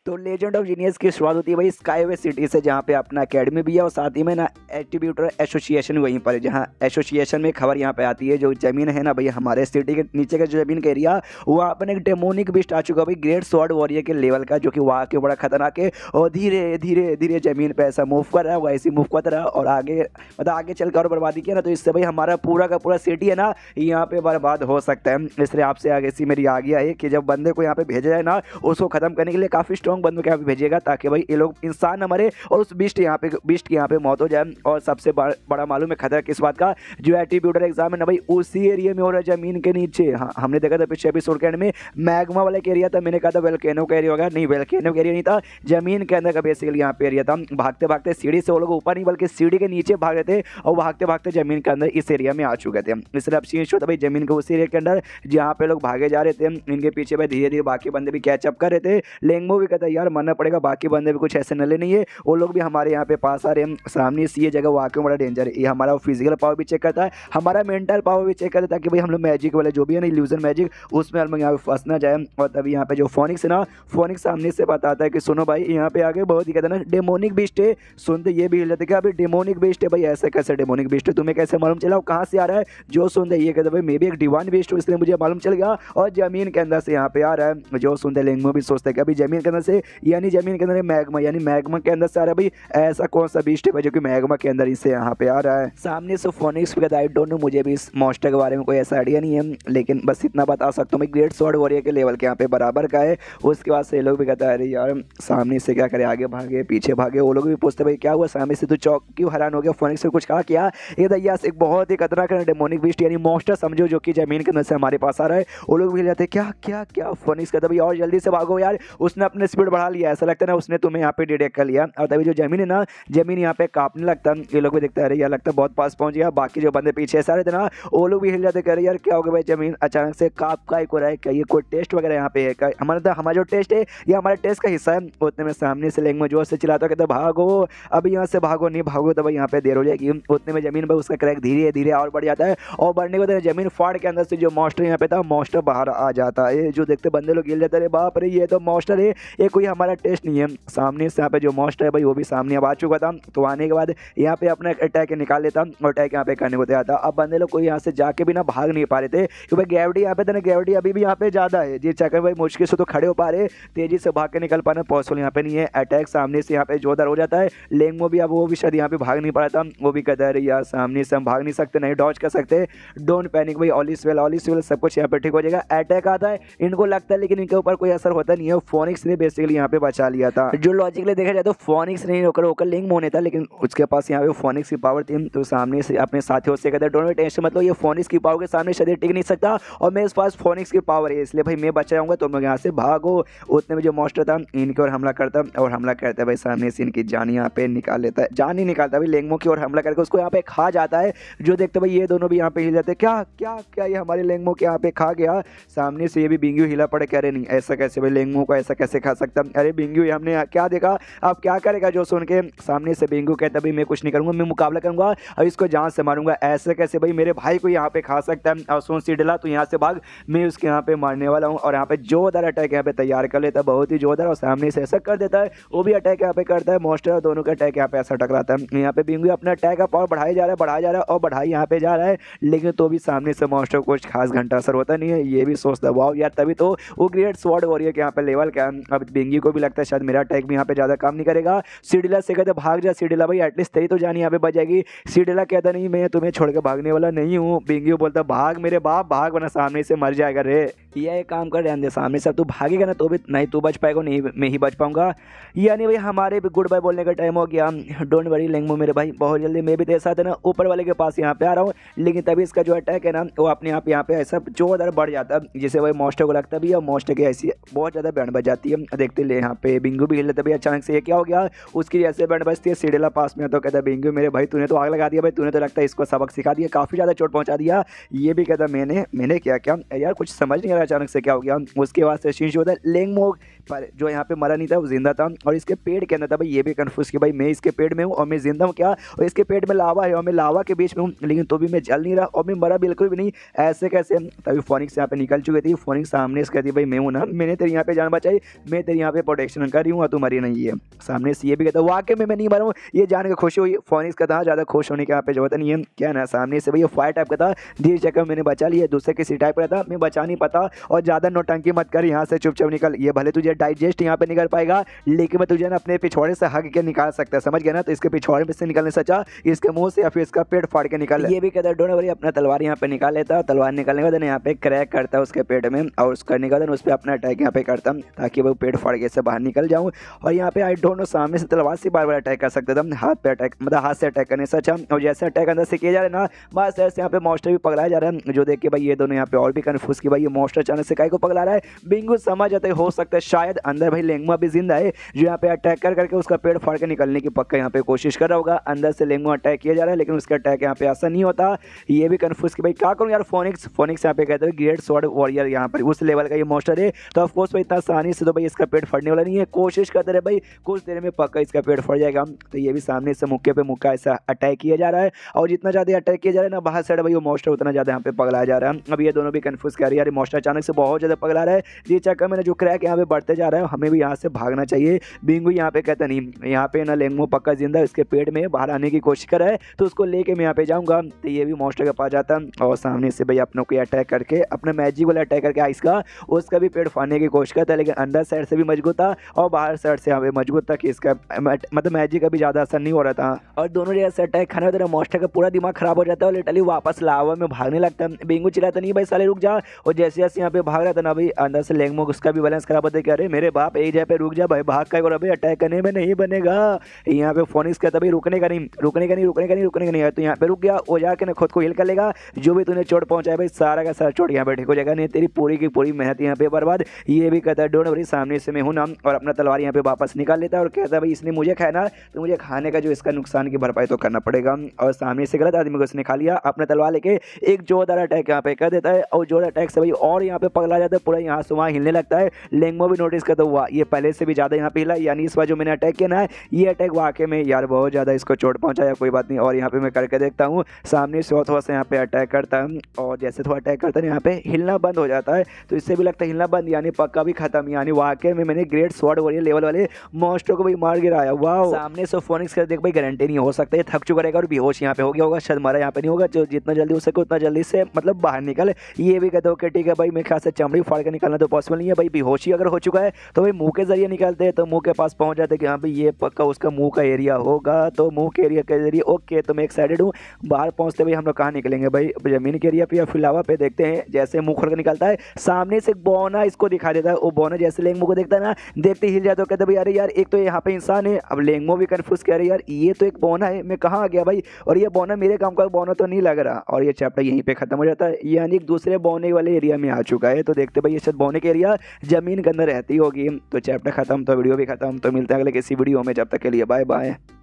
तो legend of genius की शुरुआत होती है भाई स्काईवे सिटी से, जहाँ पे अपना एकेडमी भी है और साथ ही में ना एट्रीब्यूटर एसोसिएशन वहीं पर है, जहाँ एसोसिएशन में खबर यहाँ पे आती है जो ज़मीन है ना भाई हमारे सिटी के नीचे का जो ज़मीन का एरिया, वहाँ पर एक डेमोनिक बिस्ट आ चुका है भाई ग्रेट स्वॉर्ड वॉरियर के लेवल का, जो कि वहाँ के बड़ा खतरनाक है और धीरे धीरे धीरे ज़मीन पर ऐसा मूव कर रहा है, वैसे मूव करता रहा और आगे मतलब आगे चल कर और बर्बादी किया ना, तो इससे भाई हमारा पूरा का पूरा सिटी है ना यहाँ पे बर्बाद हो सकता है। इसलिए आपसे आगे सी मेरी आ गया है कि जब बंदे को यहाँ पे भेजा जाए ना, उसको खत्म करने के लिए काफ़ी स्ट्रॉन्ग बंदों को यहाँ पे भेजिएगा, ताकि भाई ये लोग इंसान न मरे और उस बिस्ट की यहाँ पे मौत हो जाए। और सबसे बड़ा मालूम है खतरा किस बात का, जो एट्रीब्यूटर एग्जाम है ना भाई उसी एरिया में हो रहा है, जमीन के नीचे। हाँ, हमने देखा था पिछले एपिसोड के एंड में मैग्मा वाला एरिया था, मैंने कहा था वेल्केनो का एरिया होगा, नहीं वेल्केनो का एरिया नहीं था, जमीन के अंदर का बेसिकली यहाँ पे एरिया था। भागते भागते सीढ़ी से वो लोग ऊपर नहीं बल्कि सीढ़ी के नीचे भाग रहे थे और भागते भागते जमीन के अंदर इस एरिया में आ चुके थे। इसलिए अब सीन शो था भाई जमीन के उस एरिया के अंदर जहाँ पे लोग भागे जा रहे थे, इनके पीछे भाई धीरे धीरे बाकी बंदे भी कैचअप कर रहे थे। लेंगमो भी कहता है यार मरना पड़ेगा, बाकी बंदे भी कुछ ऐसे नले नहीं है, वो लोग भी हमारे यहाँ पे पास आ रहे हैं। सामने से ये जगह वाकई बड़ा डेंजर है, ये हमारा फिजिकल पावर भी चेक करता है, हमारा मेंटल पावर भी चेक करता है, ताकि भाई हम लोग मैजिक वाले जो भी है ना इल्यूजन मैजिक उसमें हम लोग यहाँ पे फंस ना जाए। और तभी यहाँ पे जो फोनिक्स है ना, फोनिक्स सामने से बताता है कि सुनो भाई यहाँ पे आगे बहुत ही कहता है ना डेमोनिक बिस्ट है। सुनते ये भी हिल जाते कि अभी डेमोनिक बिस्ट है भाई, ऐसे कैसे डेमोनिक बिस्ट है, तुम्हें कैसे मालूम चला, कहाँ से आ रहा है। जो सुनते ये कहते भाई मे भी एक डिवाइन बिस्ट हूँ इसलिए मुझे मालूम चल गया और जमीन के अंदर से यहाँ पे आ रहा है। जो सुनते लेंगमो भी सोचते हैं कि अभी जमीन के अंदर से यानी जमीन के अंदर मैग्मा यानी मैग्मा के अंदर से आ रहा है भाई, ऐसा कौन सा बिस्ट है भाई जो कि मैग्मा के अंदर इससे यहाँ पे आ रहा है। सामने से फोनिक्स भी कहता है आई डोंट नो, मुझे भी इस मॉन्स्टर के बारे में कोई ऐसा आइडिया नहीं है, लेकिन बस इतना बता सकता हूँ मैं ग्रेट स्वॉर्ड वॉरियर के लेवल के यहाँ पे बराबर का है। उसके बाद से ये लोग भी कहता है अरे यार सामने से क्या करे, आगे भागे पीछे भागे, वो लोग भी पूछते भाई क्या हुआ सामने से, तू चौक क्यों हैरान हो गया, फोनिक्स से कुछ कहा क्या। ये दैया एक बहुत ही खतरनाक डेमोनिक बिस्ट यानी मॉन्स्टर समझो जो कि जमीन के अंदर से हमारे पास आ रहा है। वो लोग भी जाते हैं क्या क्या क्या, फोनिक्स कहता भाई और जल्दी से भागो यार, उसने अपने स्पीड बढ़ा लिया, ऐसा लगता है ना उसने तुम्हें यहाँ पे डिटेक्ट कर लिया। और तभी जो जमीन है ना, जमीन यहाँ पे कांपने लगता है, ये लोग भी देखते हैं अरे यार लगता है बहुत पास पहुंच गया। बाकी जो बंदे पीछे से आ रहे थे ना वो लोग भी हिल जाते कह रहे यार क्या हो गया भाई, जमीन अचानक से काप का हो रहा है, क्या ये कोई टेस्ट वगैरह यहाँ पे है, हमारा जो टेस्ट है ये हमारे टेस्ट का हिस्सा है। उतने में सामने से लेंगे जोर से चिल्लाता कहता भागो, अभी यहाँ से भागो, नहीं भागो तो भाई यहाँ पे देर हो जाएगी। उतने में जमीन पर उसका क्रैक धीरे धीरे और बढ़ जाता है और बढ़ने के बाद जमीन फाड़ के अंदर से जो मॉन्स्टर यहाँ पे था मॉन्स्टर बाहर आ जाता है। जो देखते बंदे लोग हिल जाते अरे बाप रे ये तो मॉन्स्टर है, ये कोई हमारा टेस्ट नहीं है। सामने से यहाँ पे जो मॉन्स्टर है भाई वो भी सामने अब आ चुका था, तो आने के बाद यहाँ पे अपना अटैक निकाल लेता और अटैक यहाँ पे करने को तैयार था। अब बंदे लोग कोई यहाँ से जाके भी ना भाग नहीं पा रहे थे क्योंकि ग्रेविटी यहाँ पे था ना, ग्रेविटी अभी भी यहाँ पे ज़्यादा है, जी चक्कर भाई मुश्किल से तो खड़े हो पा रहे, तेजी से भाग के निकल पाना पॉसिबल यहाँ पे नहीं है। अटैक सामने से यहाँ पे जोरदार हो जाता है। लेंगमो भी अब वो भी शायद यहाँ पे भाग नहीं पा रहा था, वो भी कहता है यार सामने से हम भाग नहीं सकते, नहीं डॉज कर सकते, डोंट पैनिक भाई, ऑल इज वेल सब कुछ यहाँ पे ठीक हो जाएगा। अटैक आता है इनको लगता है लेकिन इनके ऊपर कोई असर होता नहीं है, फोनिक्स ने बेसिकली यहाँ पे बचा लिया था। जो लॉजिकली देखा जाए तो फोनिक्स नहीं होकर लेंगमो ने था, लेकिन उसके पास यहाँ पे फोनिक्स की पावर थी, तो सामने से अपने साथियों से कहते डोंट टेंशन मतलब ये फोनिक्स की पावर के सामने शरीर टिक नहीं सकता और मेरे पास फोनिक्स की पावर है इसलिए भाई मैं बचा जाऊंगा, तुम लोग यहाँ से भागो। उतने में जो मॉन्स्टर था इनकी ओर हमला करता और हमला करता है भाई, सामने से इनकी जान यहाँ पे निकाल लेता है, जान ही निकालता है भाई, लेंगमो की ओर हमला करके उसको यहाँ पे खा जाता है। जो देखते भाई ये दोनों भी यहाँ पे हिल जाते क्या क्या क्या ये हमारे लेंगमो के यहाँ पे खा गया। सामने से ये भी बिंगू हिला पड़े, कह रहे नहीं ऐसा कैसे भाई, लेंगमो को ऐसा कैसे खा सकता, अरे बिंगू हमने क्या देखा अब क्या करेगा। जो सुन के सामने से बिंगू कहता भाई मैं कुछ नहीं करूंगा, मैं मुकाबला करूंगा और इसको जान से मारूंगा, ऐसे कैसे भाई मेरे भाई को यहाँ पे खा सकता है। और सुन सिडला तो यहाँ से भाग, मैं उसके यहाँ पे मारने वाला हूँ। और यहाँ पे जोरदार अटैक यहाँ पे तैयार कर लेता है, बहुत ही जोरदार, और सामने से ऐसा कर देता है वो भी अटैक यहाँ पे करता है। मॉन्स्टर दोनों का अटैक यहाँ पे ऐसा टकराता है। यहाँ पे बिंगू अपना अटैक का पावर बढ़ाई जा रहा है और बढ़ाई यहाँ पे जा रहा है, लेकिन तो भी सामने से मॉन्स्टर को कुछ खास घंटा असर होता नहीं है। ये भी सोचता है वाओ यार, तभी तो वो ग्रेट स्वॉर्ड वॉरियर के यहाँ पे लेवल का। अब बिंगी को भी लगता है शायद मेरा अटैक भी यहाँ पे ज्यादा काम नहीं करेगा। सिडिला से कहते भाग जा सिडिला भाई, एटलीस्ट तेरी तो जान यहाँ पे बच जाएगी। सिडिला कहता नहीं मैं तुम्हें छोड़ के भागने वाला नहीं हूँ। बिंगी बोलता भाग मेरे बाप भाग, वरना सामने से मर जाएगा रे। यह एक काम कर रहे सामने से, अब तू भागेगा ना तो भी नहीं तू बच पाएगा, नहीं मैं ही बच पाऊंगा। यानी भाई हमारे भी गुड बाय बोलने का टाइम हो गया। डोंट वरी लेंगमो मेरे भाई, बहुत जल्दी मैं भी तेरे साथ है ना ऊपर वाले के पास यहाँ पे आ रहा हूँ। लेकिन तभी इसका जो अटैक है ना वो अपने आप यहाँ पे ऐसा जोरदार बढ़ जाता है जिसे भाई मॉन्स्टर को लगता भी है, मॉन्स्टर की ऐसी बहुत ज़्यादा बैंड बज जाती है। देखते ले यहाँ पे बिंगू भी हिल लेता भाई, अचानक से ये क्या हो गया, उसकी ऐसे बैंड बजती है। सिडेला पास में तो कहता है बिंगू मेरे भाई तूने तो आग लगा दिया भाई, तूने तो लगता है इसको सबक सिखा दिया, काफ़ी ज़्यादा चोट पहुँचा दिया। ये भी कहता मैंने क्या क्या यार कुछ समझ नहीं आ रहा अचानक से क्या हो गया। उसके बाद से शीश होता है लेंगमो पर जो यहाँ पे मरा नहीं था वो जिंदा था और इसके पेट के अंदर था भाई। ये भी कन्फ्यूज कि भाई मैं इसके पेट में हूँ और मैं जिंदा हूँ क्या, और इसके पेट में लावा है और मैं लावा के बीच में हूँ, लेकिन तो भी मैं जल नहीं रहा और मैं मरा बिल्कुल भी नहीं, ऐसे कैसे। तभी फोनिक्स यहाँ पे निकल चुकी थी। फोनिक्स सामने से कहती भाई मैं हूँ ना, मैंने तेरी यहाँ पे जान बचाई, मैं तेरी यहाँ पे प्रोटेक्शन कर रही हूँ और तू मरी नहीं है। सामने से ये भी कहता वाकई में मैं नहीं मरा हूँ, ये जान के खुशी हुई। फोनिक्स का था ज़्यादा खुश होने की यहाँ पे जरूरत नहीं है, क्या ना। सामने से भाई फायर टाइप का था, धीरे चक्कर मैंने बचा लिया, दूसरे किसी टाइप का था मैं बचा नहीं पाता। और ज़्यादा नौटंकी मत कर, यहाँ से चुपचाप निकल। ये भले तुझे डाइजेस्ट यहाँ पे निकल पाएगा, लेकिन मैं तुझे ना अपने पिछवाड़े से हग के निकाल सकता है, समझ गया ना। तो इसके पिछवाड़े में से निकलने से अच्छा इसके मुंह से या फिर इसका पेट फाड़ के निकाल। ये भी कहता डोंट वरी, अपना तलवार यहाँ पे निकाल लेता है। तलवार निकालने के बाद यहाँ पे क्रैक करता है उसके पेट में और उस करने के बाद उस पर अपना अटैक यहाँ पे करता ताकि वो पेट फाड़ के से बाहर निकल जाऊँ। और यहाँ पे आई डोंट नो सामने से तलवार से बार बार अटैक कर सकता था, हाथ पे अटैक मतलब हाथ से अटैक करने से अच्छा। और जैसे अटैक अंदर से किया जा रहा है ना, बस ऐसे यहाँ पे मॉन्स्टर भी पगलाया जा रहा है, जो देख के भाई ये दोनों यहाँ पे और भी कन्फ्यूज कि भाई ये मॉन्स्टर अचानक से काय को पगला रहा है। बिंगू समझ जाते हो सकता है शायद अंदर भाई लेंगुआ भी जिंदा है, जो यहाँ पे अटैक कर करके उसका पेट फाड़ के निकलने की पक्का यहाँ पे कोशिश कर रहा होगा। अंदर से लेंगुआ अटैक किया जा रहा है, लेकिन उसका अटैक यहाँ पे आसान नहीं होता। ये भी कन्फ्यूज कि भाई क्या करूँ यार। फोनिक्स यहाँ पे कहते हैं ग्रेट स्वॉर्ड वॉरियर, यहाँ पर उस लेवल का ये मॉन्स्टर है, तो ऑफकोर्स भाई इतना आसानी से तो भाई इसका पेट फटने वाला नहीं है। कोशिश करते रहे भाई, कुछ देर में पक्का इसका पेट फट जाएगा। तो ये भी सामने से मुक्के पे मुक्का ऐसा अटैक किया जा रहा है, और जितना ज़्यादा अटैक किया जा रहा है ना बाहर साइड भाई वो मॉन्स्टर उतना ज़्यादा यहाँ पे पगलाया जा रहा है। अब ये दोनों भी कन्फ्यूज कर रही है यार, मॉन्स्टर अचानक से बहुत ज़्यादा पगला रहा है। ये चक्कर में जो क्रैक यहाँ पे बढ़ते जा रहा है, हमें भी यहाँ से भागना चाहिए। बिंगू यहाँ पे कहता नहीं, यहाँ पे ना लेंगो पक्का जिंदा इसके पेट में बाहर आने की कोशिश कर रहा है, तो उसको लेके मैं यहाँ पे जाऊँगा। तो ये भी मॉन्स्टर के पास जाता और सामने से भाई अपनों को अटैक करके अपना मैजिक वाला अटैक करके आइस का उसका भी पेट फाड़ने की कोशिश करता है, लेकिन अंदर साइड से भी मजबूत था और बाहर साइड से यहाँ पे मजबूत था कि इसका मतलब मैजिक का भी ज़्यादा असर नहीं हो रहा था। और दोनों जगह से अटैक खाने वाले मॉन्स्टर का पूरा दिमाग खराब हो जाता है और लिटरली वापस लावा में भागने लगता है। बिंगू चिल्लाता नहीं भाई साले रुक जा, और जैसे जैसे यहाँ पे भाग रहा था ना भाई अंदर से लेंगमो उसका भी बैलेंस खराब होता है। अरे मेरे बाप एक जगह पे रुक जा भाई, भाग का भाई अटैक करने में नहीं बनेगा। यहाँ पे फोनिक्स कहता भाई रुकने का नहीं, रुकने का नहीं, रुकने का नहीं, रुकने का नहीं है। तो यहाँ पे रुक गया, वो जाके ना खुद को हिल कर लेगा। जो भी तूने चोट पहुंचाया भाई सारा का सारा चोट यहाँ पे ठीक हो जाएगा, नहीं तेरी पूरी की पूरी मेहनत यहाँ पे बर्बाद। ये भी कहता है डोंट वरी, सामने से मैं हूँ ना, और अपना तलवार यहाँ पे वापस निकाल लेता है और कहता है भाई इसने मुझे खाना, तो मुझे खाने का जो इसका नुकसान की भरपाई तो करना पड़ेगा। और सामने से गलत आदमी को उसने खा लिया, अपना तलवार लेके एक जोरदार अटैक यहाँ पे कर देता है और जोर अटैक से भाई और यहाँ पे पगला जाता है, पूरा यहाँ से वहाँ हिलने लगता है। लेंगमो भी नोटिस करता हुआ ये पहले से भी ज़्यादा यहाँ पे हिला, यानी इस बार जो मैंने अटैक किया ना ये अटैक वाकई में यार बहुत ज़्यादा इसको चोट पहुँचाया। कोई बात नहीं, और यहाँ पे मैं करके देखता हूँ। सामने से थोड़ा सा यहाँ पे अटैक करता है और जैसे थोड़ा अटैक करता है यहाँ पे हिलना बंद हो जाता है, तो इससे भी लगता है हिलना बंद यानी पक्का भी खत्म, यानी वाकई में मैंने ग्रेट स्वॉर्ड वॉरियर लेवल वाले मॉन्स्टर को भी मार गिराया। वाह, सामने से फोनिक्स कर देख भाई गारंटी नहीं हो सकता, ये थक चुका रहेगा और बेहोश यहाँ पे हो गया होगा, शायद मरा यहाँ पे नहीं होगा। जो जितना जल्दी हो सके उतना जल्दी से मतलब बाहर निकल। ये भी कहते हो कि ठीक है भाई, मेरे ख्याल से चमड़ी फाड़ के निकालना तो पॉसिबल नहीं है भाई। बेहोशी अगर हो चुका है तो भाई मुंह के जरिए निकालते हैं, तो मुंह के पास पहुंच जाते कि हाँ भाई ये पक्का उसका मुंह का एरिया होगा, तो मुंह के एरिया के जरिए ओके। तो मैं एक्साइटेड हूँ, बाहर पहुंचते भाई हम लोग कहाँ निकलेंगे भाई, जमीन के एरिया पे या फिर लावा पे। देखते हैं जैसे मुंह खोल के निकलता है, सामने से एक बौना इसको दिखा देता है। वो बौना जैसे लेंगमो को देखता है ना, देखते हिल जाता है, कहते भाई अरे यार एक तो यहाँ पे इंसान है। अब लेंगमो भी कंफ्यूज कह रहे यार ये तो एक बौना है, मैं कहाँ आ गया भाई, और ये बौना मेरे काम का बौना तो नहीं लग रहा। और ये चैप्टर यहीं पे खत्म हो जाता है, यानी दूसरे बौने वाले एरिया में आ चुका है। तो देखते भाई ये शायद बौने के एरिया जमीन के अंदर रहती होगी। तो चैप्टर खत्म, तो वीडियो भी खत्म। तो मिलते हैं अगले किसी वीडियो में, जब तक के लिए बाय बाय।